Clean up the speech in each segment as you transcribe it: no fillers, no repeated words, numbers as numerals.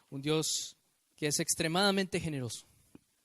un Dios que es extremadamente generoso.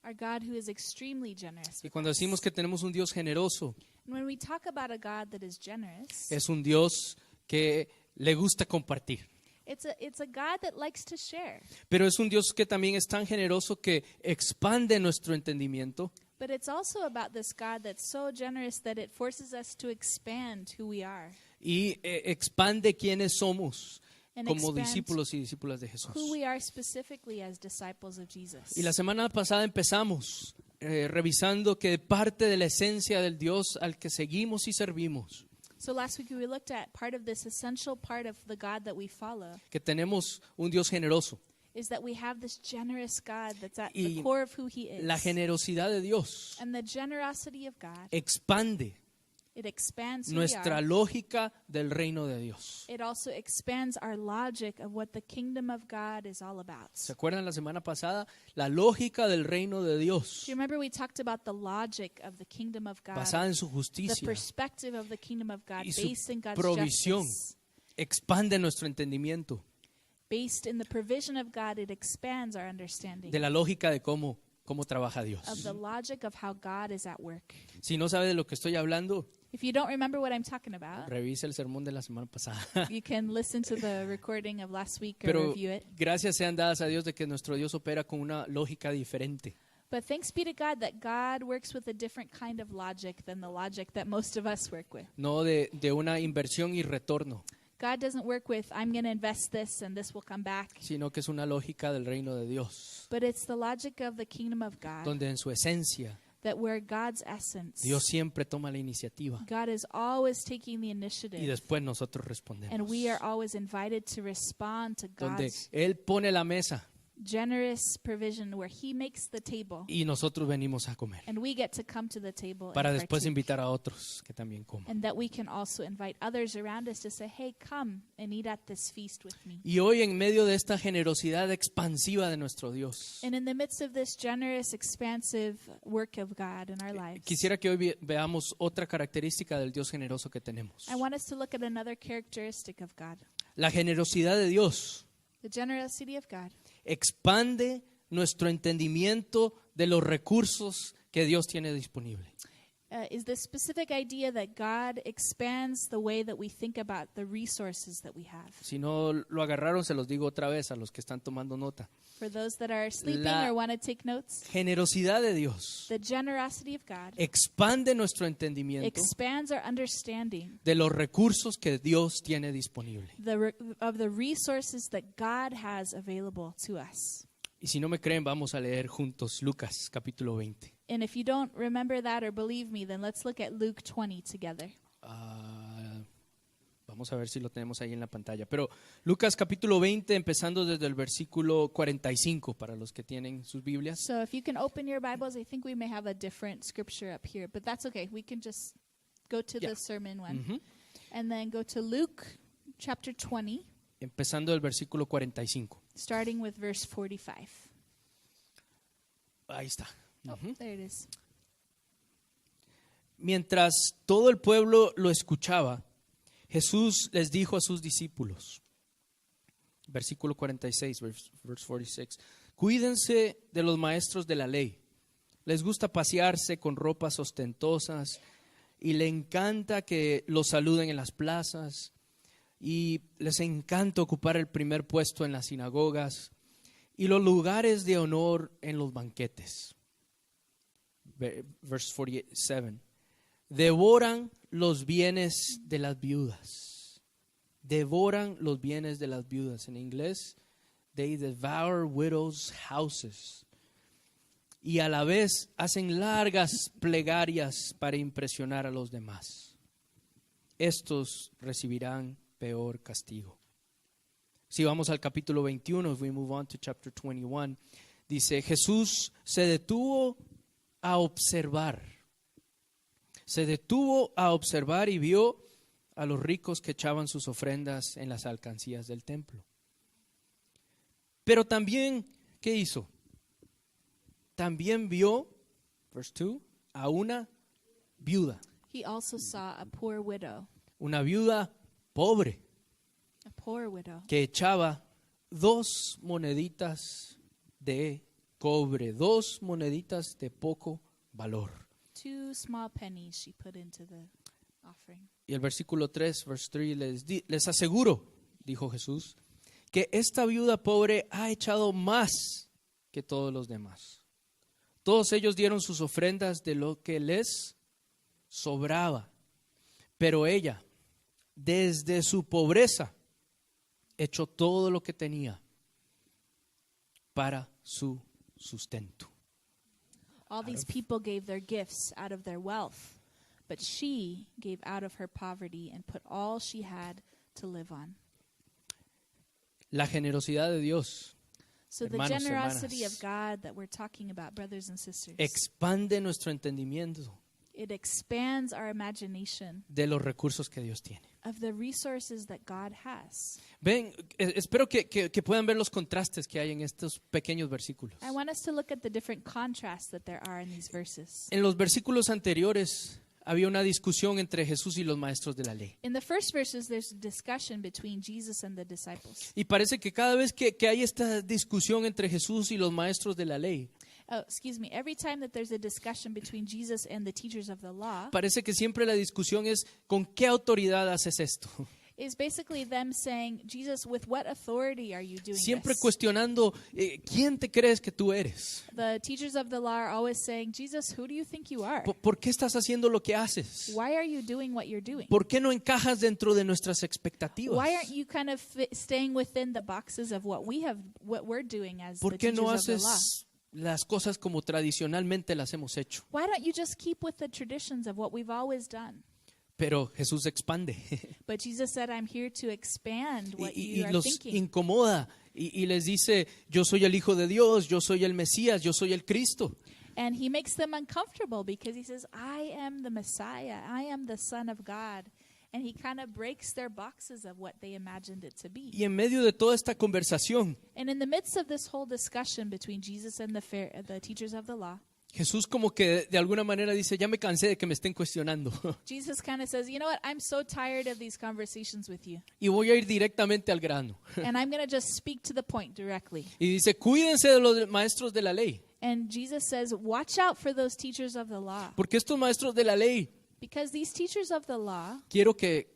Our God who is extremely generous. Y cuando decimos que tenemos un Dios generoso, And when we talk about a God that is generous, es un Dios que le gusta compartir. it's a God that likes to share. Pero es un Dios que también es tan generoso que expande nuestro entendimiento But it's also about this God that's so generous that it forces us to expand who we are y expande quiénes somos and como expand discípulos y discípulas de Jesús. who we are specifically as disciples of Jesus. Y la semana pasada empezamos revisando que parte de la esencia del Dios al que seguimos y servimos, So last week we looked at part of this essential part of the God that we follow que tenemos un Dios generoso. is that we have this generous God that's at Y the core of who he is. La generosidad de Dios And the generosity of God, expande it expands who we nuestra are. lógica del reino de Dios. It also expands our logic of what the kingdom of God is all about. ¿Se acuerdan la semana pasada? La lógica del reino de Dios, Do you remember we talked about the logic of the kingdom of God? basada en su The justicia, perspective of the kingdom of God y su based in God's provisión. justice. expande nuestro entendimiento Based in the provision of God, it expands our understanding de la lógica de cómo trabaja Dios. of the logic of how God is at work. Si no sabe de lo que estoy hablando, If you don't remember what I'm talking about, revise el sermón de la semana pasada. you can listen to the recording of last week or Pero review it. gracias sean dadas a Dios de que nuestro Dios opera con una lógica diferente. But thanks be to God that God works with a different kind of logic than the logic that most of us work with. No de una inversión y retorno, God doesn't work with, I'm going to invest this and this will come back. sino que es una lógica del reino de Dios, But it's the logic of the kingdom of God, donde en su esencia that where God's essence, Dios siempre toma la iniciativa God is always taking the y initiative. después nosotros respondemos. And we are always invited to respond to Donde God's Él pone la mesa generous provision where he makes the table y nosotros venimos a comer, and we get to come to the table para and después partake. invitar a otros que también coman. And that we can also invite others around us to say, hey, come and eat at this feast with me. Y hoy, en medio de esta generosidad expansiva de nuestro Dios, And in the midst of this generous, expansive work of God in our lives, quisiera que hoy veamos otra característica del Dios generoso que tenemos. I want us to look at another characteristic of God. La generosidad de Dios The generosity of God expande nuestro entendimiento de los recursos que Dios tiene disponible. is the specific idea that God expands the way that we think about the resources that we have. Si no lo agarraron, se los digo otra vez a los que están tomando nota. For those that are sleeping La- or want to take notes, Generosidad de Dios the generosity of God expande nuestro entendimiento expands our understanding de los recursos que Dios tiene disponible. of the resources that God has available to us. Y si no me creen, vamos a leer juntos Lucas capítulo 20. And if you don't remember that or believe me, then let's look at Luke 20 together. Vamos a ver si lo tenemos ahí en la pantalla. Pero Lucas capítulo 20, empezando desde el versículo 45, para los que tienen sus Biblias. So if you can open your Bibles, I think we may have a different scripture up here, but that's okay. We can just go to Yeah. the sermon one. Ujú. And then go to Luke chapter 20, Empezando del versículo 45. starting with verse 45. Ahí está. Oh, Ujú. there it is. Mientras todo el pueblo lo escuchaba, Jesús les dijo a sus discípulos, versículo 46, verse 46, cuídense de los maestros de la ley. Les gusta pasearse con ropas ostentosas y le encanta que los saluden en las plazas y les encanta ocupar el primer puesto en las sinagogas y los lugares de honor en los banquetes. Verse 47. Devoran los bienes de las viudas. Devoran los bienes de las viudas. En inglés, they devour widows' houses. Y a la vez hacen largas plegarias para impresionar a los demás. Estos recibirán peor castigo. Si vamos al capítulo 21, if we move on to chapter 21, dice, Jesús se detuvo a observar. Se detuvo a observar y vio a los ricos que echaban sus ofrendas en las alcancías del templo. Pero también, ¿qué hizo? También vio, verse 2, a una viuda. He also saw a poor widow, Una viuda pobre a poor widow que echaba 2 moneditas de cobre, 2 moneditas de poco valor. 2 small pennies she put into the offering. Y el versículo 3, verse 3, les aseguro, dijo Jesús, que esta viuda pobre ha echado más que todos los demás. Todos ellos dieron sus ofrendas de lo que les sobraba, pero ella, desde su pobreza, echó todo lo que tenía para su sustento. All these people gave their gifts out of their wealth, but she gave out of her poverty and put all she had to live on. La generosidad de Dios, So the hermanos, generosity hermanas, of God that we're talking about, brothers and sisters, expande nuestro entendimiento it expands our imagination de los recursos que Dios tiene. of the resources that God has. Ven, espero que puedan ver los contrastes que hay en estos pequeños versículos. I want us to look at the different contrasts that there are in these verses. En los versículos anteriores había una discusión entre Jesús y los maestros de la ley. In the first verses, there's a discussion between Jesus and the disciples. Y parece que cada vez que hay esta discusión entre Jesús y los maestros de la ley, Every time that there's a discussion between Jesus and the teachers of the law, parece que siempre la discusión es ¿con qué autoridad haces esto? is basically them saying, Jesus, with what authority are you doing Siempre this? cuestionando ¿quién te crees que tú eres? The teachers of the law are always saying, Jesus, who do you think you are? ¿Por qué estás haciendo lo que haces? Why are you doing what you're doing? ¿Por qué no encajas dentro de nuestras expectativas? Why aren't you kind of staying within the boxes of what we're doing as the ¿Por qué teachers no of the law? haces las cosas como tradicionalmente las hemos hecho? Why don't you just keep with the traditions of what we've always done? Pero Jesús expande But Jesus said, I'm here to expand what y you are los thinking. incomoda y les dice, yo soy el Hijo de Dios, yo soy el Mesías, yo soy el Cristo. And he makes them uncomfortable because he says, I am the Messiah. I am the Son of God. And he kind of breaks their boxes of what they imagined it to be. Y en medio de toda esta conversación, And in the midst of this whole discussion between Jesus and the teachers of the law, Jesús como que de alguna manera dice, ya me cansé de que me estén cuestionando Jesus kind of says, you know what, I'm so tired of these conversations with you. y voy a ir directamente al grano. And I'm going to just speak to the point directly. Y dice, cuídense de los maestros de la ley, And Jesus says, watch out for those teachers of the law. porque estos maestros de la ley, Because these teachers of the law, quiero que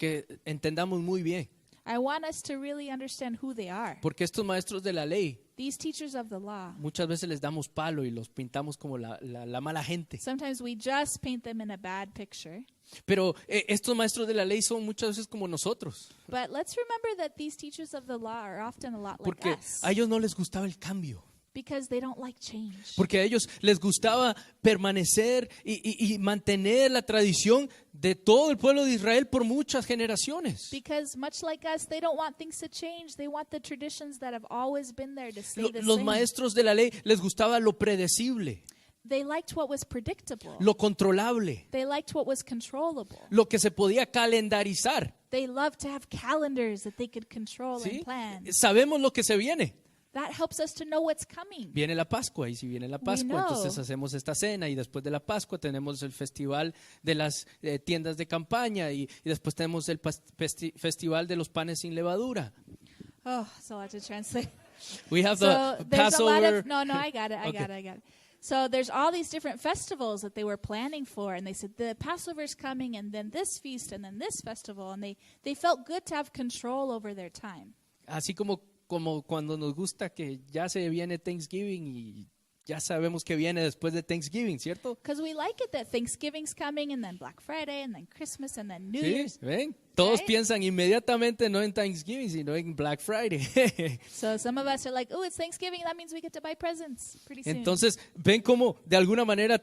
entendamos muy bien, I want us to really understand who they are. porque estos maestros de la ley, These teachers of the law, muchas veces les damos palo y los pintamos como la mala gente. sometimes we just paint them in a bad picture. Pero estos maestros de la ley son muchas veces como nosotros, But let's remember that these teachers of the law are often a lot like porque us. a ellos no les gustaba el cambio. Because they don't like change. Porque a ellos les gustaba permanecer y mantener la tradición de todo el pueblo de Israel por muchas generaciones. Because much like us, they don't want things to change. They want the traditions that have always been there to stay the Los same. maestros de la ley les gustaba lo predecible, They liked what was predictable. lo controlable, They liked what was controllable. lo que se podía calendarizar. They loved to have calendars that they could control ¿Sí? and plan. Sabemos lo que se viene. That helps us to know what's coming. Viene la Pascua y si viene la Pascua, know. entonces hacemos esta cena y después de la Pascua tenemos el festival de las tiendas de campaña y después tenemos el festival de los panes sin levadura. Oh, so I have to translate. We have So the there's a lot Passover. of no, I got it. I Okay. got it. So there's all these different festivals that they were planning for, and they said the Passover's coming, and then this feast, and then this festival, and they felt good to have control over their time. Así como cuando nos gusta que ya se viene Thanksgiving y ya sabemos que viene después de Thanksgiving, ¿cierto? Because we like it that Thanksgiving's coming, and then Black Friday, and then Christmas, and then New Sí, Year's. ¿ven? Todos Right? piensan inmediatamente no en Thanksgiving, sino en Black Friday. So some of us are like, oh, it's Thanksgiving. That means we get to buy presents pretty soon. Entonces, ven cómo de alguna manera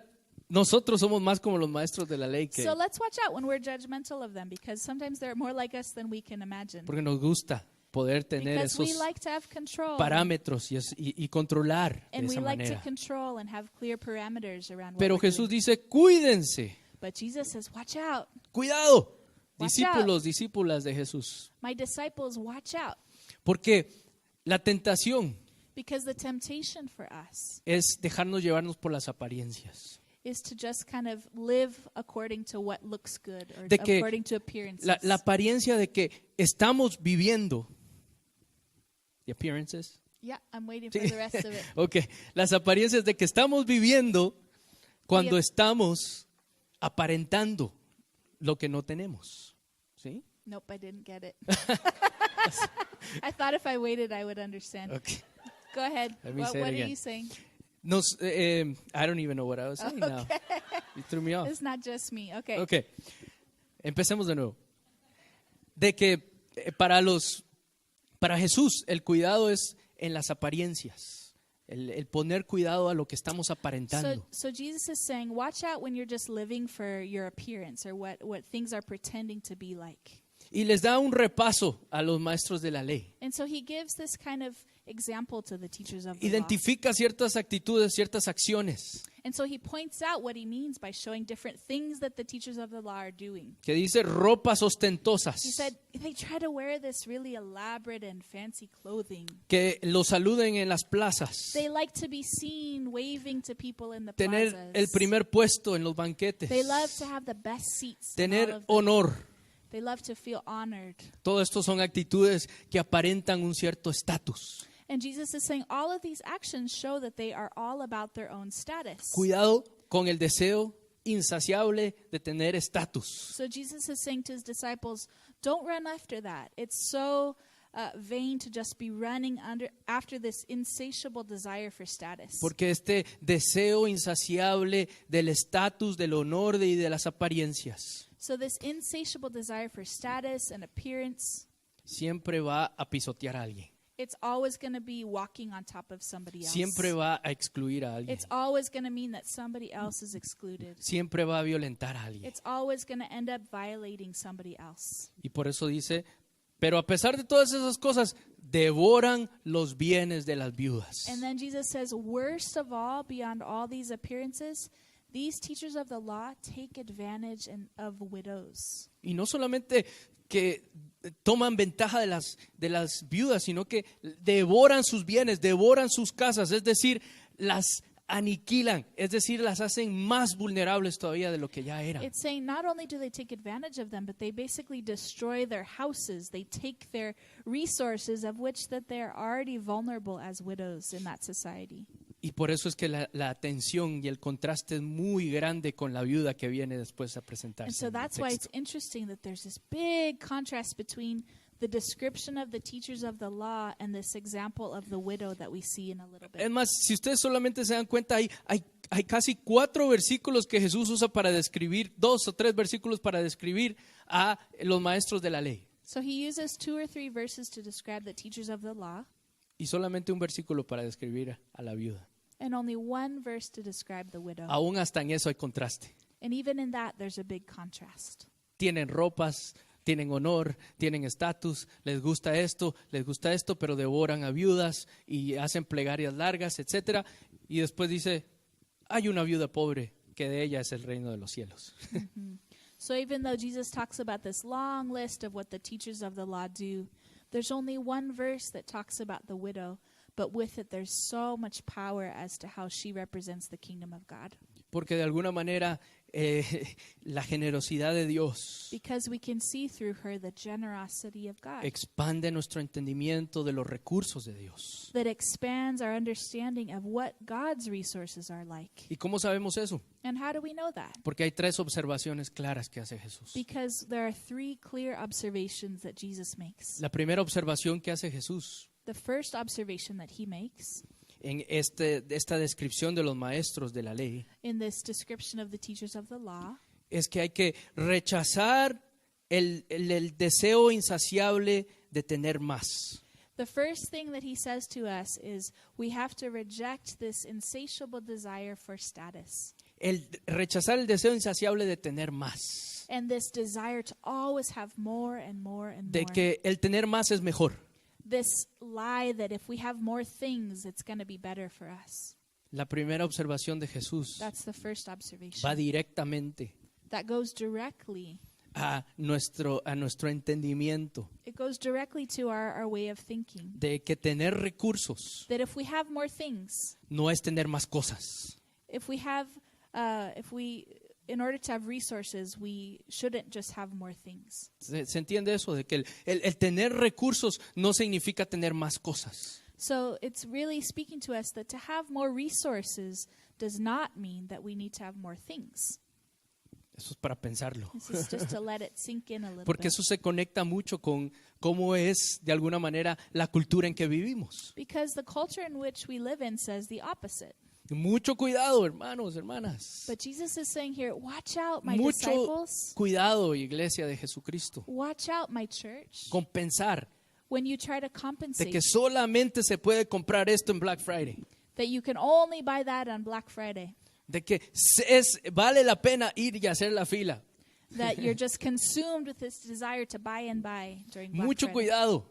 nosotros somos más como los maestros de la ley que So let's watch out when we're judgmental of them, because sometimes they're more like us than we can imagine. porque nos gusta poder tener Because esos we like to have control. parámetros y controlar de And we esa like to manera. control and have clear parameters around what Pero we're Jesús doing. dice, cuídense, But Jesus says, watch out. cuidado, Watch discípulos, discípulas de Jesús. My disciples, watch out. Porque la tentación Because the temptation for us es dejarnos llevarnos por las apariencias. is to just kind of live according to what looks good or De que according to appearances. La apariencia de que estamos viviendo, The appearances. Yeah, I'm waiting Sí. for the rest of it. Ok, las apariencias de que estamos viviendo cuando Bien. estamos aparentando lo que no tenemos. ¿Sí? Nope, I didn't get it. I thought if I waited, I would understand. Okay. Go ahead. Let me What, say it what are again. you saying? I don't even know what I was saying now. You threw me off. It's not just me. Okay. Ok, empecemos de nuevo. De que para Jesús el cuidado es en las apariencias, el poner cuidado a lo que estamos aparentando. So Jesus is saying, watch out when you're just living for your appearance or what things are pretending to be like. Y les da un repaso a los maestros de la ley. And so he gives this kind of example to the teachers of the law. Identifica ciertas actitudes, ciertas acciones. And so he points out what he means by showing different things that the teachers of the law are doing. Que dice ropas ostentosas. He said they try to wear this really elaborate and fancy clothing. Que los saluden en las plazas. They like to be seen waving to people in the Tener plazas. el primer puesto en los banquetes. They love to have the best seats. in all Tener of them. honor. They love to feel honored. Todo esto son actitudes que aparentan un cierto estatus. And Jesus is saying all of these actions show that they are all about their own status. Cuidado con el deseo insaciable de tener estatus. So Jesus is saying to his disciples, don't run after that. It's so vain to just be running after this insatiable desire for status. Porque este deseo insaciable del estatus, del honor y de las apariencias So this insatiable desire for status and appearance, siempre va a pisotear a alguien. it's always going to be walking on top of somebody else. Siempre va a excluir a alguien. It's always going to mean that somebody else is excluded. Siempre va a violentar a alguien. It's always going to end up violating somebody else. Y por eso dice, pero a pesar de todas esas cosas, devoran los bienes de las viudas. And then Jesus says, worst of all, beyond all these appearances, these teachers of the law take advantage of widows. Y no solamente que toman ventaja de las viudas, sino que devoran sus bienes, devoran sus casas, es decir, las aniquilan, es decir, las hacen más vulnerables todavía de lo que ya eran. It's saying not only do they take advantage of them, but they basically destroy their houses. They take their resources of which that they're already vulnerable as widows in that society. Y por eso es que la atención y el contraste es muy grande con la viuda que viene después a And presentarse. so en el that's why it's texto. interesting that there's this big contrast between the description of the teachers of the law and this example of the widow that we see in a little bit. Es más, si ustedes solamente se dan cuenta, hay casi 4 versículos que Jesús usa para describir, 2 o 3 versículos para describir a los maestros de la ley. So he uses 2 or 3 verses to describe the teachers of the law Y solamente un versículo para describir a la viuda. and only 1 verse to describe the widow. Aún hasta en eso hay contraste. And even in that, there's a big contrast. Tienen ropas, tienen honor, tienen estatus, les gusta esto, pero devoran a viudas y hacen plegarias largas, etcétera. Y después dice, hay una viuda pobre, que de ella es el reino de los cielos. So even though Jesus talks about this long list of what the teachers of the law do, there's only 1 verse that talks about the widow, but with it there's so much power as to how she represents the kingdom of God. Porque de alguna manera la generosidad de Dios Because we can see through her the generosity of God expande nuestro entendimiento de los recursos de Dios. that expands our understanding of what God's resources are like. ¿Y cómo sabemos eso? And how do we know that? Porque hay 3 observaciones claras que hace Jesús. Because there are 3 clear observations that Jesus makes. La primera observación que hace Jesús The first observation that he makes en esta descripción de los maestros de la ley in this description of the teachers of the law es que hay que rechazar el deseo insaciable de tener más. The first thing that he says to us is we have to reject this insatiable desire for status El rechazar el deseo insaciable de tener más. and this desire to always have more and more and De more. que el tener más es mejor. This lie that if we have more things, it's going to be better for us. La primera observación de Jesús That's the first observation. va directamente That goes directly. a nuestro entendimiento It goes directly to our way of thinking. de que tener recursos That if we have more things, no es tener más cosas. if we in order to have resources, we shouldn't just have more things. ¿Se entiende eso? De que el tener recursos no significa tener más cosas. So it's really speaking to us that to have more resources does not mean that we need to have more things. Eso es para pensarlo. This is just to let it sink in a little Porque bit. eso se conecta mucho con cómo es, de alguna manera, la cultura en que vivimos. Because the culture in which we live in says the opposite. Mucho cuidado, hermanos, hermanas. But Jesus is saying here, watch out, my Mucho disciples. cuidado, iglesia de Jesucristo, Watch out, my church. con pensar When you try to de compensate que solamente se puede comprar esto en Black Friday. that you can only buy that on Black Friday. De que vale la pena ir y hacer la fila. That you're just consumed with this desire to buy and buy during Black Mucho Friday. cuidado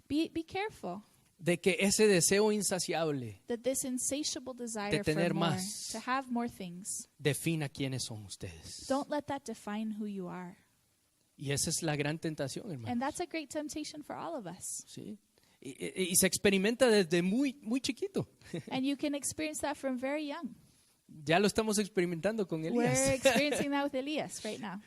Be careful de que ese deseo insaciable that this insatiable desire de tener for more, más. to have more things, defina quiénes son ustedes. don't let that define who you are. Y esa es la gran tentación, hermano. And that's a great temptation for all of us. ¿Sí? Y se experimenta desde muy chiquito. And you can experience that from very young. Ya lo estamos experimentando con We're Elías. experiencing that with Elias right now.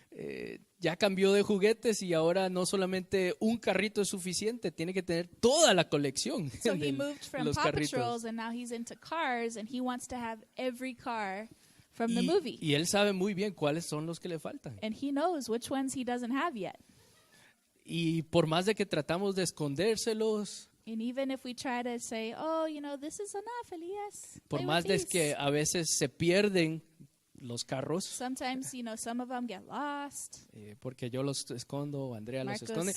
Ya cambió de juguetes y ahora no solamente un carrito es suficiente, tiene que tener toda la colección So he de moved from los Paw carritos. Patrols and now he's into cars and he wants to have every car from the Y, movie. y él sabe muy bien cuáles son los que le faltan. And he knows which ones he doesn't have yet. Y por más de que tratamos de escondérselos, And even if we try to say, oh, you know, this is enough, Elias. por play más with de these. que a veces se pierden los carros, Sometimes, you know, some of them get lost. porque yo los escondo, Andrea los Marcos esconde,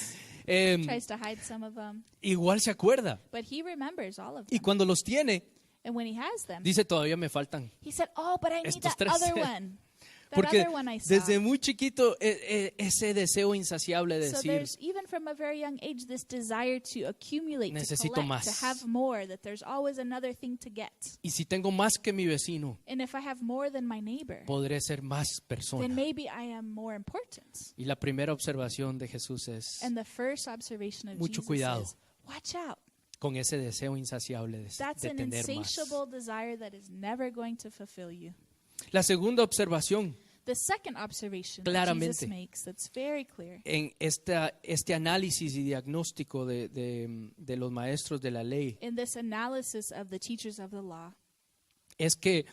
tries to hide some of them. igual se acuerda. But he remembers all of Y them. cuando los tiene, And when he has them, dice, todavía me faltan. he said, oh, but I need Estos that tres. other one. That Porque other one I saw. desde muy chiquito ese deseo insaciable de So decir, there's, even from a very young age, this desire to accumulate, to Necesito collect, más. to have more, that there's always another thing to get. y si tengo más que mi vecino, And if I have more than my neighbor, podré ser más persona. then maybe I am more important. Y la primera observación de Jesús es And the first observation of Mucho Jesus cuidado. is, watch out. con ese deseo insaciable de That's an tener más. insatiable desire that is never going to fulfill you. La segunda observación The second observation that Claramente. Jesus makes that's very clear en este análisis y diagnóstico de los maestros de la ley in this analysis of the teachers of the law es que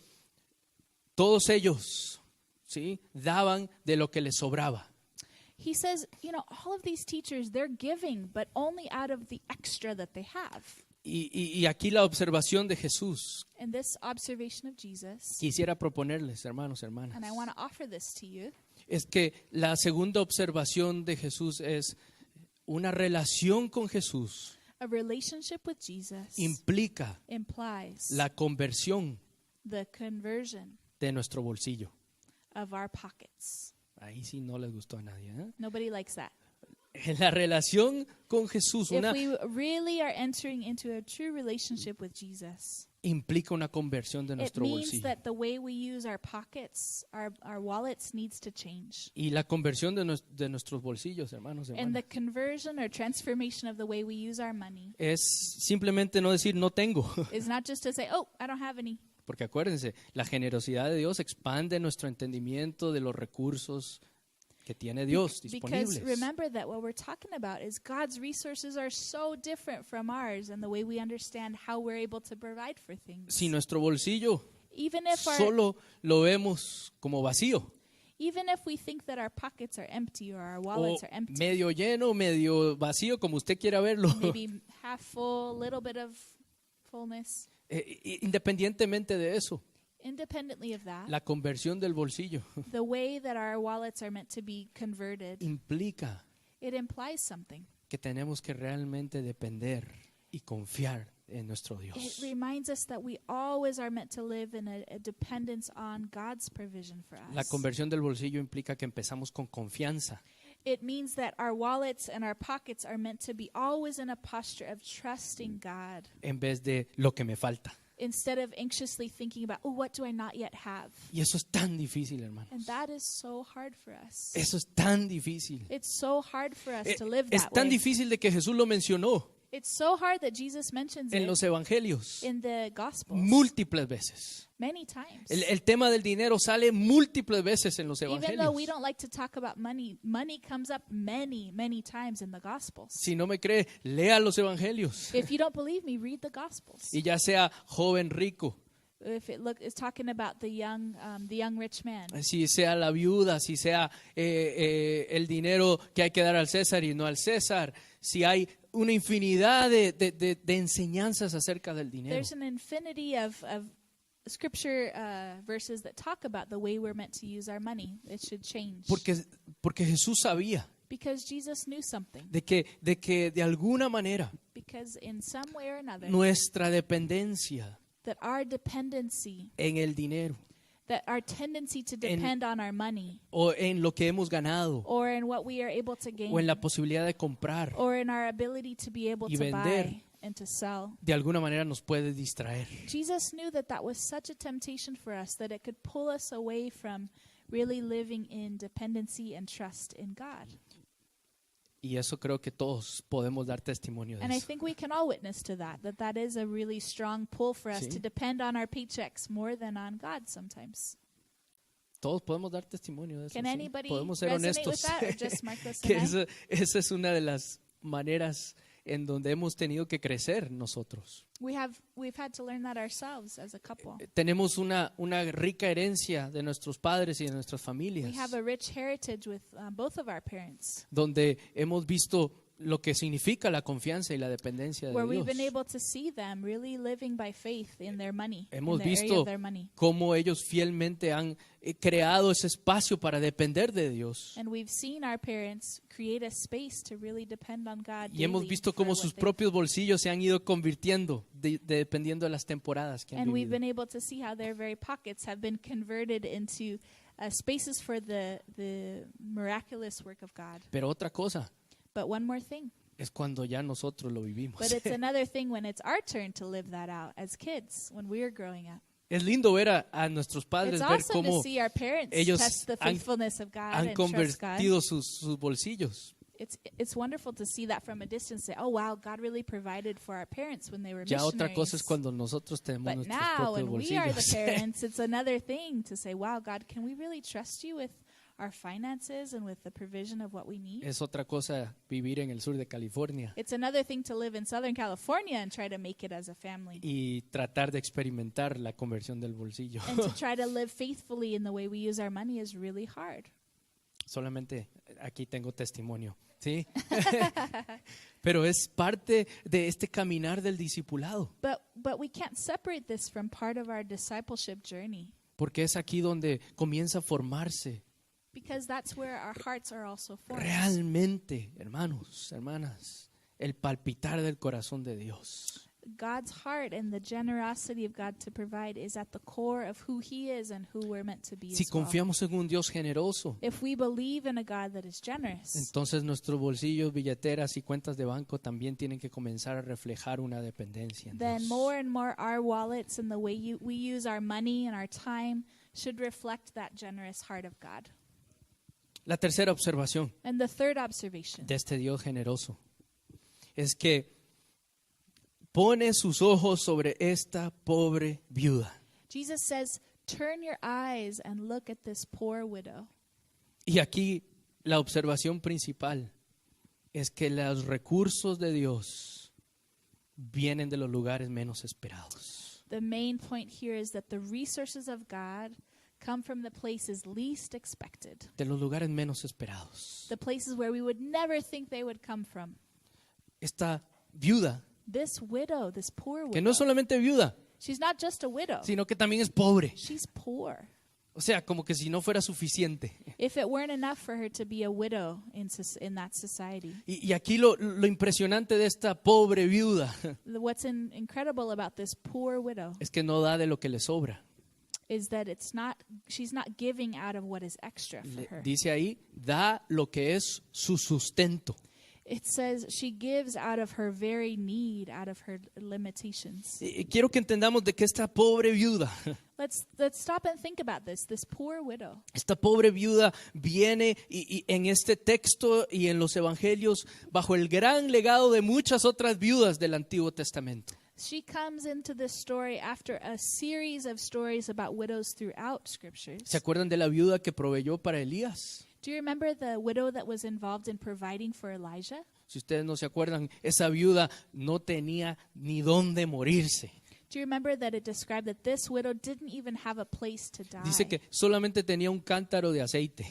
todos ellos, ¿sí?, daban de lo que les sobraba. he says, you know, all of these teachers, they're giving, but only out of the extra that they have. Y aquí la observación de Jesús, And this observation of Jesus, quisiera proponerles, hermanos, hermanas, and I want to offer this to you, es que la segunda observación de Jesús es una relación con Jesús a relationship with Jesus implica implies la conversión the conversion de nuestro bolsillo. of our pockets. Ahí sí no les gustó a nadie, ¿eh? Nobody likes that. La relación con Jesús If we really are entering into a true relationship with Jesus, implica una conversión de it nuestro means bolsillo. that the way we use our pockets, our wallets needs to change. Y la conversión de nuestros bolsillos, hermanos, And the hermanas, conversion or transformation of the way we use our money es simplemente no decir no tengo. is not just to say, oh, I don't have any. Porque acuérdense, la generosidad de Dios expande nuestro entendimiento de los recursos que tiene Dios Because disponibles. remember that what we're talking about is God's resources are so different from ours and the way we understand how we're able to provide for things. Si nuestro bolsillo Even if solo lo vemos como vacío even if we think that our pockets are empty or our o wallets are empty, medio lleno, medio vacío, como usted quiera verlo, maybe half full, little bit of fullness, independientemente de eso, independently of that, la conversión del bolsillo the way that our wallets are meant to be converted, implica it implies something. que tenemos que realmente depender y confiar en nuestro It Dios. reminds us that we always are meant to live in a dependence on God's provision for La us. conversión del bolsillo implica que empezamos con confianza It means that our wallets and our pockets are meant to be always in a posture of trusting God en vez de lo que me falta. instead of anxiously thinking about, oh, what do I not yet have? Y eso es tan difícil, hermanos. And that is so hard for us. Eso es tan difícil. It's so hard for us to live Es that tan way. difícil de que Jesús lo mencionó. It's so hard that Jesus mentions en it los evangelios in the Gospels múltiples veces. many times. El tema del dinero sale múltiples veces en los Even though evangelios. we don't like to talk about money, money comes up many, many times in the Gospels. Si no me cree, lea los evangelios. If you don't believe me, read the Gospels. Y ya sea joven rico, If it's talking about the young rich man, si sea la viuda, si sea el dinero que hay que dar al César y no al César, si hay una infinidad de enseñanzas acerca del dinero. there's an infinity of scripture verses that talk about the way we're meant to use our money. It should change. Porque Jesús sabía Because Jesus knew something. de que de alguna manera Because in some way or another, nuestra dependencia that our dependency, en el dinero that our tendency to depend on our money, o en lo que hemos ganado or in what we are able to gain, o en la posibilidad de comprar, or in our ability to be able y to vender, buy and to sell. de alguna manera nos puede distraer. Jesus knew that that was such a temptation for us, that it could pull us away from really living in dependency and trust in God. Y eso creo que todos podemos dar testimonio de And I eso. think we can all witness to that that is a really strong pull for us Sí. to depend on our paychecks more than on God sometimes. Todos podemos dar testimonio de eso. Can ¿sí? anybody Podemos ser resonate honestos. with that, or just Marcos Que and I? esa es una de las maneras en donde hemos tenido que crecer nosotros. We've had to learn that ourselves as a couple. Tenemos una rica herencia de nuestros padres y de nuestras We familias, have a rich heritage with both of our parents, donde hemos visto lo que significa la confianza y la dependencia where de we've Dios. been able to see them really living by faith in their money, Hemos in the area visto of their money. cómo ellos fielmente han creado ese espacio para depender de Dios. And we've seen our parents create a space to really depend on God Y hemos daily visto for cómo what sus they- propios bolsillos se han ido convirtiendo dependiendo de las temporadas que han And we've vivido. been able to see how their very pockets have been converted into spaces for the miraculous work of God. Pero otra cosa But one more thing. es cuando ya nosotros lo vivimos. But it's another thing when it's our turn to live that out as kids, when we're growing up. Es lindo ver a nuestros padres, It's ver awesome to cómo see our parents ellos test the han- faithfulness of God han and trust God. convertido sus bolsillos. It's wonderful to see that from a distance. Say, oh wow, God really provided for our parents when they were Ya otra cosa es missionaries. cuando nosotros tenemos But nuestros now, propios when we are the bolsillos. parents, it's another thing to say, wow, God, can we really trust you with our finances and with the provision of what we need? Es otra cosa vivir en el sur de California It's another thing to live in Southern California and try to make it as a family. y tratar de experimentar la conversión del bolsillo. And to try to live faithfully in the way we use our money is really hard. Solamente aquí tengo testimonio, ¿sí? Pero es parte de este caminar del discipulado, But we can't separate this from part of our discipleship journey, porque es aquí donde comienza a formarse because that's where our hearts are also formed. realmente, hermanos, hermanas, el palpitar del corazón de Dios. God's heart and the generosity of God to provide is at the core of who He is and who we're meant to be Si as well. confiamos en un Dios generoso, If we believe in a God that is generous, entonces nuestros bolsillos, billeteras y cuentas de banco también tienen que comenzar a reflejar una dependencia en then Dios. more and more our wallets and the way we use our money and our time should reflect that generous heart of God. La tercera observación And the third observation de este Dios generoso es que pone sus ojos sobre esta pobre viuda. Jesus says, turn your eyes and look at this poor widow. Y aquí la observación principal es que los recursos de Dios vienen de los lugares menos esperados. The main point here is that the resources of God come from the places least expected, De los lugares menos esperados. the places where we would never think they would come from. Esta viuda, This widow, this poor que widow, no es solamente viuda, she's not just a widow, sino que también es pobre. she's poor. O sea, como que si no fuera suficiente. If it weren't enough for her to be a widow in that society. Y aquí lo impresionante de esta pobre viuda What's incredible about this poor widow es que no da de lo que le sobra. is that she's not giving out of what is extra for Le her. dice ahí, da lo que es su sustento. It says she gives out of her very need, out of her limitations. Quiero que entendamos de que esta pobre viuda, Let's stop and think about this poor widow. esta pobre viuda viene y en este texto y en los evangelios bajo el gran legado de muchas otras viudas del Antiguo Testamento. She comes into this story after a series of stories about widows throughout scriptures. ¿Se acuerdan de la viuda que proveyó para Elías? Do you remember the widow that was involved in providing for Elijah? Si ustedes no se acuerdan, esa viuda no tenía ni dónde morirse. Do you remember that it described that this widow didn't even have a place to die? Dice que solamente tenía un cántaro de aceite.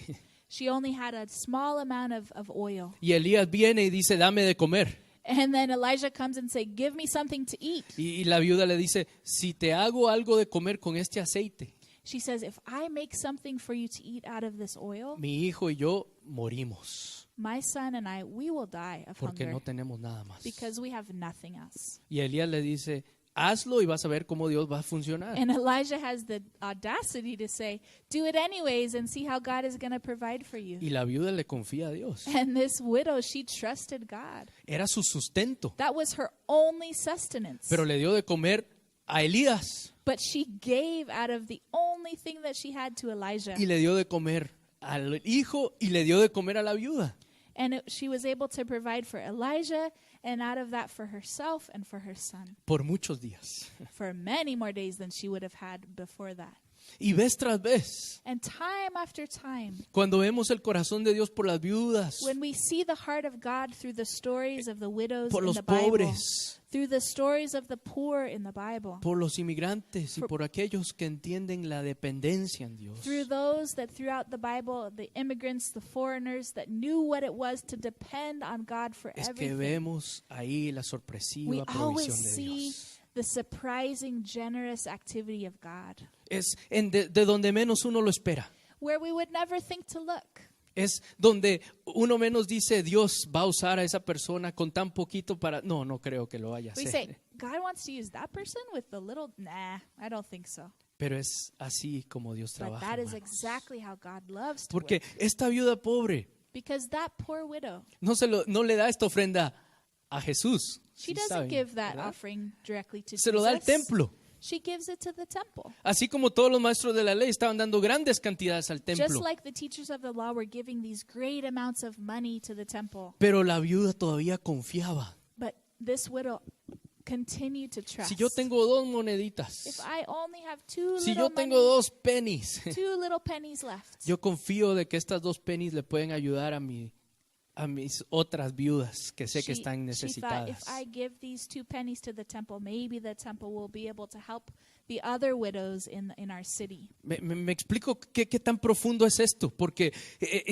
She only had a small amount of oil. Y Elías viene y dice, dame de comer. And then Elijah comes and says, give me something to eat. Y la viuda le dice, si te hago algo de comer con este aceite, She says, if I make something for you to eat out of this oil, mi hijo y yo morimos my son and I, we will die of porque hunger no tenemos nada más. because we have nothing else. Y Elías le dice, hazlo y vas a ver cómo Dios va a funcionar. And Elijah has the audacity to say, do it anyways and see how God is going to provide for you. Y la viuda le confía a Dios. And this widow, she trusted God. Era su sustento, That was her only sustenance. pero le dio de comer a Elías But she gave out of the only thing that she had to Elijah. y le dio de comer al hijo y le dio de comer a la viuda. And she was able to provide for Elijah and out of that for herself and for her son Por muchos días. for many more days than she would have had before that. Y vez tras vez, And time after time, cuando vemos el corazón de Dios por las viudas, when we see the heart of God through the stories of the widows por in los the Bible, pobres, through the stories of the poor in the Bible, por los inmigrantes y por aquellos que entienden la dependencia en Dios, through those that throughout the Bible, the immigrants, the foreigners that knew what it was to depend on God for es que everything, vemos ahí la we sorpresiva always provisión de see Dios. the surprising, generous activity of God, Es de donde menos uno lo espera. where we would never think to look. Es donde uno menos dice, Dios va a usar a esa persona con tan poquito para... No, no creo que lo vaya a We hacer. say, God wants to use that person with the little, nah, I don't think so. Pero es así como Dios But trabaja. that is hermanos. exactly how God loves to Porque work. esta viuda pobre Because that poor widow, no le da esta ofrenda a Jesús. she Sí doesn't saben, give that ¿verdad? offering directly to Se lo da al Jesus. templo. She gives it to the temple. Así como todos los maestros de la ley estaban dando grandes cantidades al Just templo. like the teachers of the law were giving these great amounts of money to the temple. Pero la viuda todavía confiaba. But this widow continued to trust. Si yo tengo 2 moneditas, If I only have two si little yo tengo money, 2 pennies, 2 little pennies left, yo confío de que estas 2 pennies le pueden ayudar a mis otras viudas que sé que están she thought, if necesitadas. I give these 2 pennies to the temple, maybe the temple will be able to help the other widows in our city. Me explico qué tan profundo es esto, porque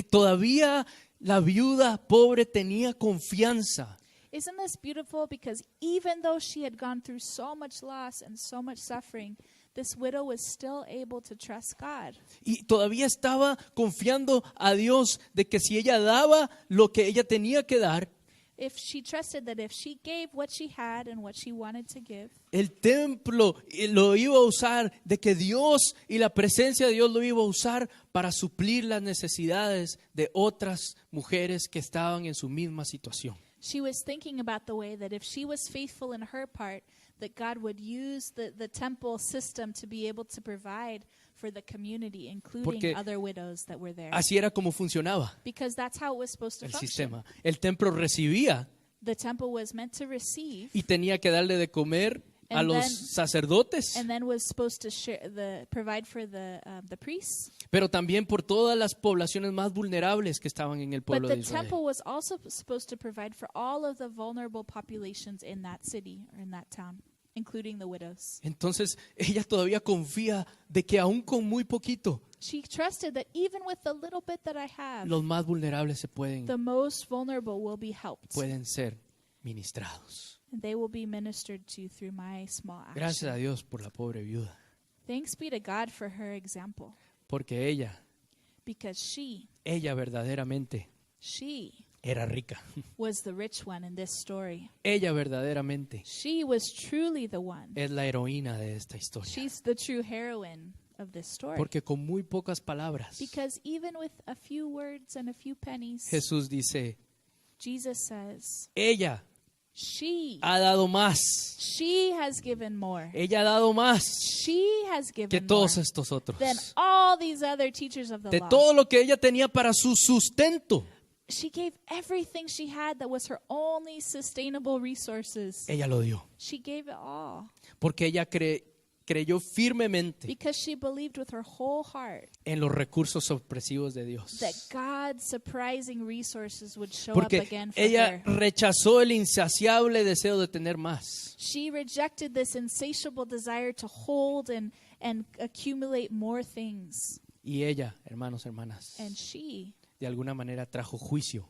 todavía la viuda pobre tenía confianza. Isn't this beautiful? Because even though she had gone through so much loss and so much suffering, this widow was still able to trust God. Y todavía estaba confiando a Dios de que si ella daba lo que ella tenía que dar, If she trusted that if she gave what she had and what she wanted to give, el templo lo iba a usar, de que Dios y la presencia de Dios lo iba a usar para suplir las necesidades de otras mujeres que estaban en su misma situación. she was thinking about the way that if she was faithful in her part, that God would use the temple system to be able to provide for the community, including Porque other widows that were there. Así era como funcionaba Because that's how it was supposed to el function. sistema. El templo recibía The temple was meant to receive y tenía que darle de comer a And los then- sacerdotes, and then was supposed to provide for the priests. pero también por todas las poblaciones más vulnerables que estaban en el But pueblo the de Israel. temple was also supposed to provide for all of the vulnerable populations in that city or in that town, including the widows. Entonces ella todavía confía de que aún con muy poquito She trusted that even with the little bit that I have, los más vulnerables the most vulnerable will be helped. pueden ser ministrados. And they will be ministered to through my small Gracias a action. Dios por la pobre viuda, Thanks be to God for her example. porque Because she verdaderamente era rica. was the rich one in this story. Ella verdaderamente She was truly the one. es la heroína de esta historia. She's the true heroine of this story. Porque con muy pocas palabras Because even with a few words and a few pennies, Jesús dice, Jesus says, ella she ha dado más. has given more. Ella ha dado más She has que given more todos estos otros. than all these other teachers of the De law. todo lo que ella tenía para su sustento, She gave everything she had that was her only sustainable resources. ella lo dio. She gave it all Porque ella creyó firmemente because she believed with her whole heart en los recursos sorpresivos de Dios. that God's surprising resources would show up Porque again for ella her. rechazó el insaciable deseo de tener más. She rejected this insatiable desire to hold and accumulate more things. Y ella, hermanos, hermanas, And she de alguna manera trajo juicio,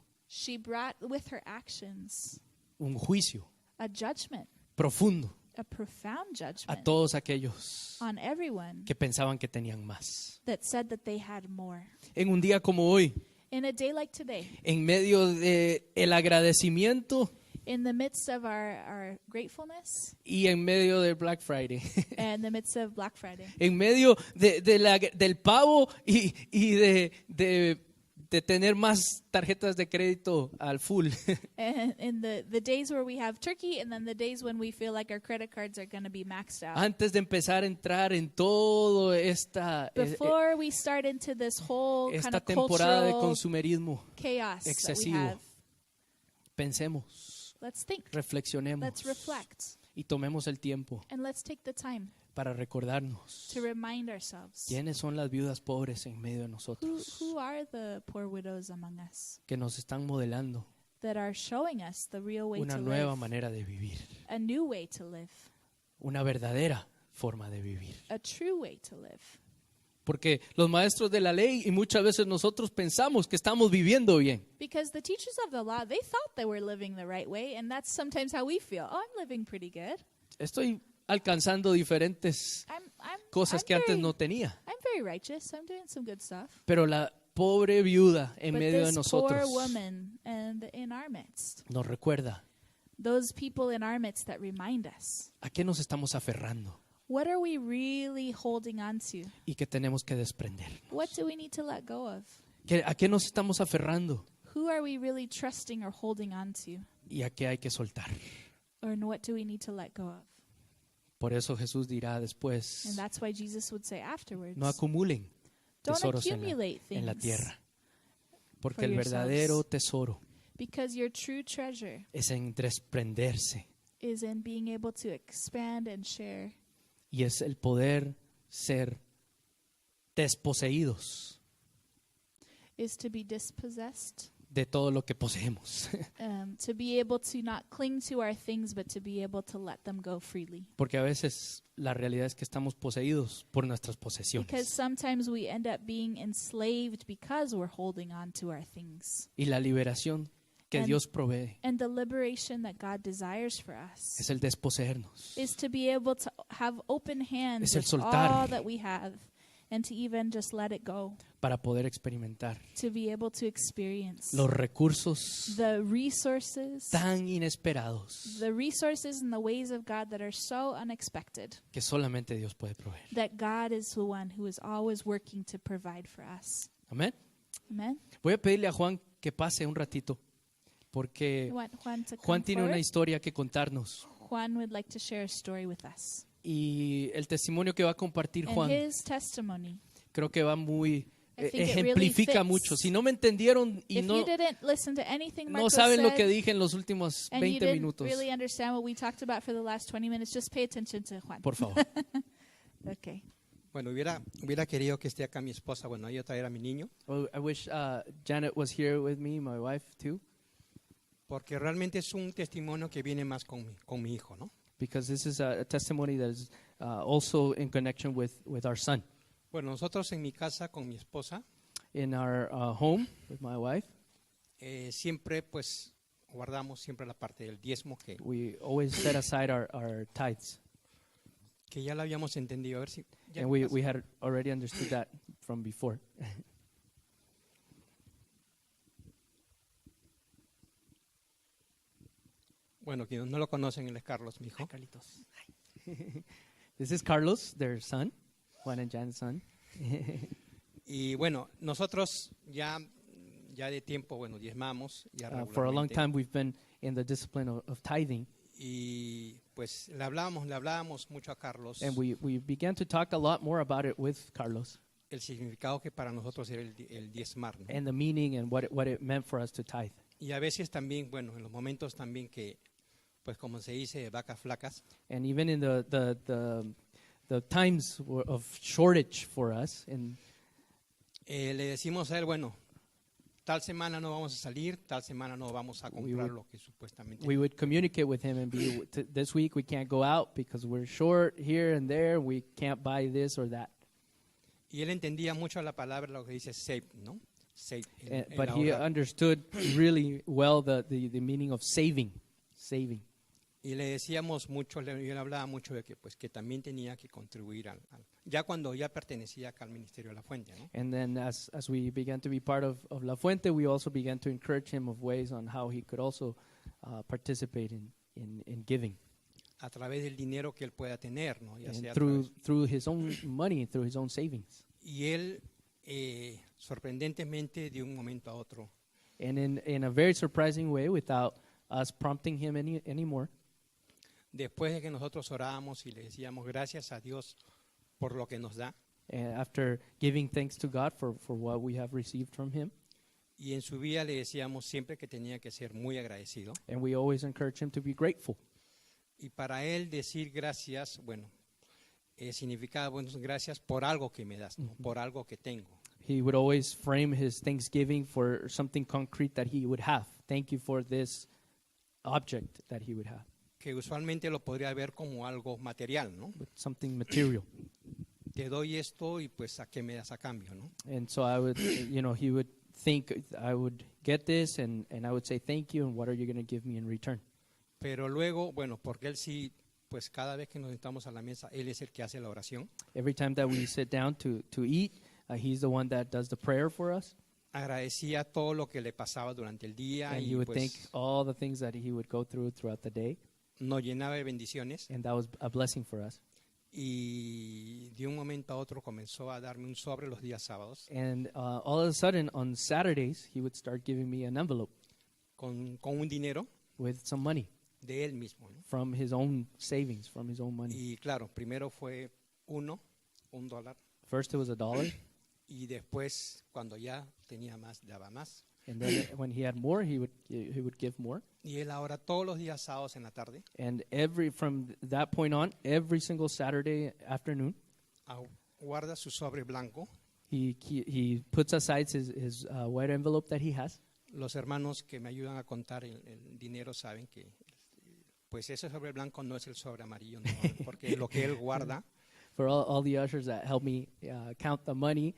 brought with her actions un juicio a judgment, profundo a profound a judgment todos aquellos on everyone que pensaban que tenían más. that said that they had more. En un día como hoy, In a day like today, en medio de el agradecimiento in the midst of our gratefulness y en medio del Black Friday, and the midst of Black Friday, en medio del pavo y de tener más tarjetas de crédito al full, and in the days where we have turkey and then the days when we feel like our credit cards are going to be maxed out. antes de empezar a entrar en todo esta Before we start into this whole kind esta of temporada de cultural consumerismo chaos that we excesivo, have, pensemos, let's think, reflexionemos let's reflect, y tomemos el tiempo and let's take the time para recordarnos to remind ourselves quiénes son las viudas pobres en medio de nosotros, who are the poor widows among us que nos están modelando that are showing us the real way una to nueva live, manera de vivir, a new way to live, una verdadera forma de vivir. a true way to live. Porque los maestros de la ley y muchas veces nosotros pensamos que estamos viviendo bien. Because the teachers of the law, they thought they were living the right way, and that's sometimes how we feel. Oh, I'm living pretty good. Estoy alcanzando diferentes cosas que antes no tenía. I'm very righteous. I'm doing some good stuff. Pero la pobre viuda en But medio de this nosotros poor woman and in our midst, nos recuerda those people in our midst that remind us, a qué nos estamos aferrando what are we really holding on to? y que tenemos que desprender. What do we need to let go of? ¿A qué nos estamos aferrando Who are we really trusting or holding on to? y a qué hay que soltar? Or what do we need to let go of? Por eso Jesús dirá And después, that's why Jesus would say afterwards, no acumulen don't tesoros accumulate en la things, tierra, porque for el verdadero yourselves. tesoro because your true treasure es en desprenderse is in being able to expand and share, y es el poder ser desposeídos is to be dispossessed, de todo lo que poseemos. to be able to not cling to our things, but to be able to let them go freely. Porque a veces la realidad es que estamos poseídos por nuestras Because posesiones. sometimes we end up being enslaved because we're holding on to our things. Y la liberación que And- Dios provee And the liberation that God desires for us es el desposeernos. is to be able to have open hands Es el with soltar. all that we have and to even just let it go, Para poder experimentar to be able to experience los recursos the resources, tan inesperados the resources and the ways of God that are so unexpected, que solamente Dios puede proveer. that God is the one who is always working to provide for us. Amén. Amen. Voy a pedirle a Juan que pase un ratito, I porque want Juan to come Juan tiene una forward. historia que contarnos. Juan would like to share a story with us. Y el testimonio que va a compartir And Juan his testimony, creo que va muy, I think it really ejemplifica fits. mucho. Si no me entendieron y if no, you didn't listen to anything no Marco saben lo que said, dije en los últimos and you 20 didn't minutos, really understand what we talked about for the last 20 minutes, just pay attention to Juan. por favor. Okay. Bueno, hubiera querido que esté acá mi esposa, bueno, yo traer a mi niño, Well, I wish Janet was here with me, my wife too, porque realmente es un testimonio que viene más con mi hijo, ¿no? because this is a testimony that is also in connection with our son. Bueno, nosotros en mi casa con mi esposa In our home with my wife, siempre pues guardamos siempre la parte del diezmo we always set aside our tithes. que ya la habíamos entendido. A ver si ya And we had already understood that from before. Bueno, quienes no lo conocen, él es Carlos, mi hijo. Carlitos. This is Carlos, their son, Juan and Jan's son. Y bueno, nosotros ya ya de tiempo, bueno, diezmamos ya For a long regularmente. time, we've been in the discipline of tithing, Y pues le hablábamos mucho a Carlos and we began to talk a lot more about it with Carlos el significado que para nosotros era el diezmar, ¿no? and the meaning and what it meant for us to tithe. Y a veces también, bueno, en los momentos también que, pues como se dice, vacas flacas, And even in the times of shortage for us, and le decimos a él, bueno, tal semana no vamos a salir, tal semana no vamos a comprar would- lo que supuestamente. we would communicate with him and be, this week we can't go out because we're short here and there. We can't buy this or that. Y él entendía mucho la palabra, lo que dice save, ¿no? Save. But he understood really well the meaning of saving. Y le decíamos mucho, yo le hablaba mucho de que, pues, que también tenía que contribuir ya cuando ya pertenecía acá al Ministerio de la Fuente, ¿no? And then as we began to be part of La Fuente, we also began to encourage him of ways on how he could also participate in giving. A través del dinero que él pueda tener, ¿no? Ya And sea a through través- his own money, through his own savings. Y él, sorprendentemente, de un momento a otro, And in a very surprising way, without us prompting him anymore, después de que nosotros orábamos y le decíamos gracias a Dios por lo que nos da, and after giving thanks to God for what we have received from him, y en su vida le decíamos siempre que tenía que ser muy agradecido. and we always encourage him to be grateful. Y para él decir gracias, bueno, significaba, bueno, gracias por algo que me das, ¿no? Por algo que tengo. He would always frame his thanksgiving for something concrete that he would have. Thank you for this object that he would have, Que usualmente lo podría ver como algo material, ¿no? something material. Te doy esto y pues a qué me das a cambio, ¿no? And so I would, he would think I would get this, and I would say thank you, and what are you going to give me in return? Pero luego, bueno, porque él sí, pues cada vez que nos sentamos a la mesa, él es el que hace la oración. Every time that we sit down to eat, he's the one that does the prayer for us, Agradecía todo lo que le pasaba durante el día and he y would thank pues all the things that he would go throughout the day, nos llenaba de bendiciones. and that was a blessing for us. Y de un momento a otro comenzó a darme un sobre los días sábados And all of a sudden, on Saturdays, he would start giving me an envelope con un dinero with some money de él mismo, ¿no? from his own savings, from his own money. Y claro, primero fue $1, First, it was $1, y después cuando ya tenía más, daba más. and then when he had more, he would give more. Y él ahora todos los días sábados en la tarde And from that point on, every single Saturday afternoon, guarda su sobre blanco. he puts aside his white envelope that he has. Los hermanos que me ayudan a contar el dinero saben que pues ese sobre blanco no es el sobre amarillo, no, porque lo que él guarda For all the ushers that help me count the money,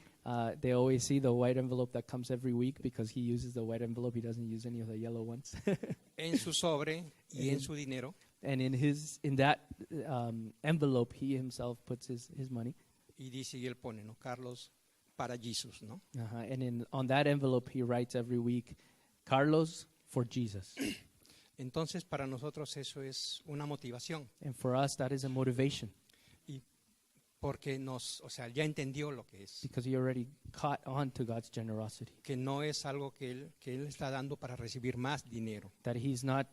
they always see the white envelope that comes every week because he uses the white envelope. He doesn't use any of the yellow ones. en su sobre y en su dinero And in that envelope, he himself puts his money. y dice y él pone, ¿no? Carlos para Jesus, ¿no? And on that envelope, he writes every week, Carlos for Jesus. Entonces para nosotros eso es una motivación And for us, that is a motivation y porque o sea, ya entendió lo que es, because he already caught on to God's generosity, que no es algo que él está dando para recibir más dinero, that he's not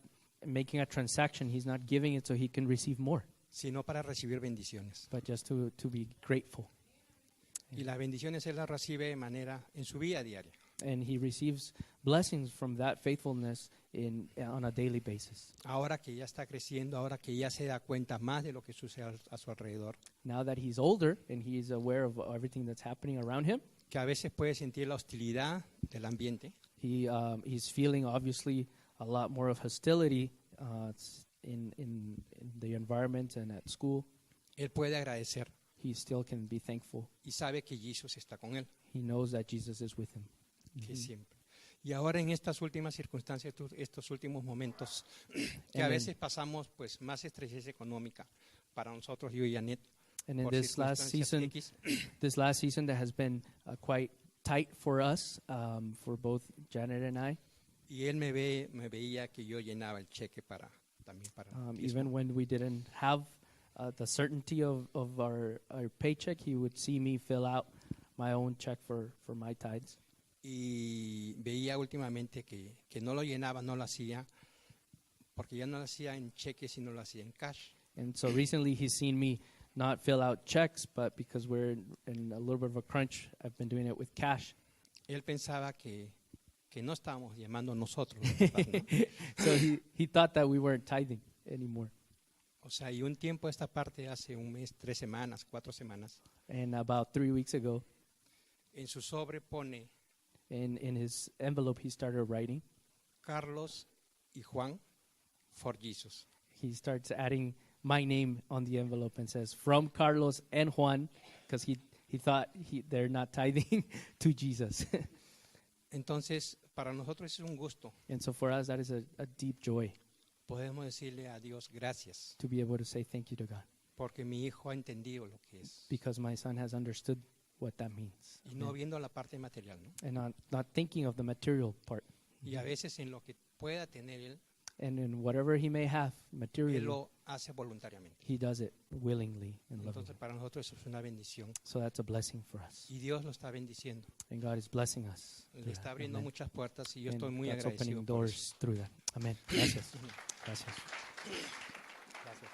making a transaction, he's not giving it so he can receive more, sino para recibir bendiciones. but just to be grateful. Y las bendiciones él las recibe de manera en su vida diaria. And he receives blessings from that faithfulness on a daily basis. Ahora que ya está creciendo, ahora que ya se da cuenta más de lo que sucede a su alrededor, Now that he's older and he is aware of everything that's happening around him, que a veces puede sentir la hostilidad del ambiente, he's feeling obviously a lot more of hostility in the environment and at school. él puede agradecer He still can be thankful. y sabe que Jesús está con él, He knows that Jesus is with him. que siempre. Y ahora en estas últimas circunstancias, estos últimos momentos, que a Amen. veces pasamos pues más estrechez económica para nosotros, yo y Janet, And in por this last circunstancias season that has been quite tight for us, for both Janet and I, y él me veía que yo llenaba el cheque también para even when we didn't have the certainty of our paycheck, he would see me fill out my own check for my tithes. y veía últimamente que no lo llenaba, no lo hacía, porque ya no lo hacía en cheques, sino lo hacía en cash. And so recently he's seen me not fill out checks, but because we're in a little bit of a crunch, I've been doing it with cash. Él pensaba que no estábamos llamando nosotros, los papás, ¿no? So he thought that we weren't tithing anymore. O sea, y un tiempo esta parte, hace un mes, 3 semanas, 4 semanas, And about 3 weeks ago, en su sobre pone in his envelope, he started writing. Carlos y Juan for Jesus. He starts adding my name on the envelope and says, from Carlos and Juan, because he thought they're not tithing to Jesus. Entonces, para nosotros es un gusto. And so for us, that is a deep joy Podemos decirle a Dios gracias, to be able to say thank you to God, porque mi hijo ha entendido lo que es. because my son has understood what that means. Y no viendo la parte material, ¿no? And not thinking of the material part. Y a veces en lo que pueda tener él, And in whatever he may have él materially, lo hace voluntariamente. he does it willingly and Entonces, lovingly. para nosotros eso es una bendición. So that's a blessing for us. Y Dios lo está bendiciendo. And God is blessing us. Le through está that. abriendo Amen. muchas puertas y yo And estoy muy God's agradecido opening por eso. doors through that. Amen. Gracias. Gracias. Gracias.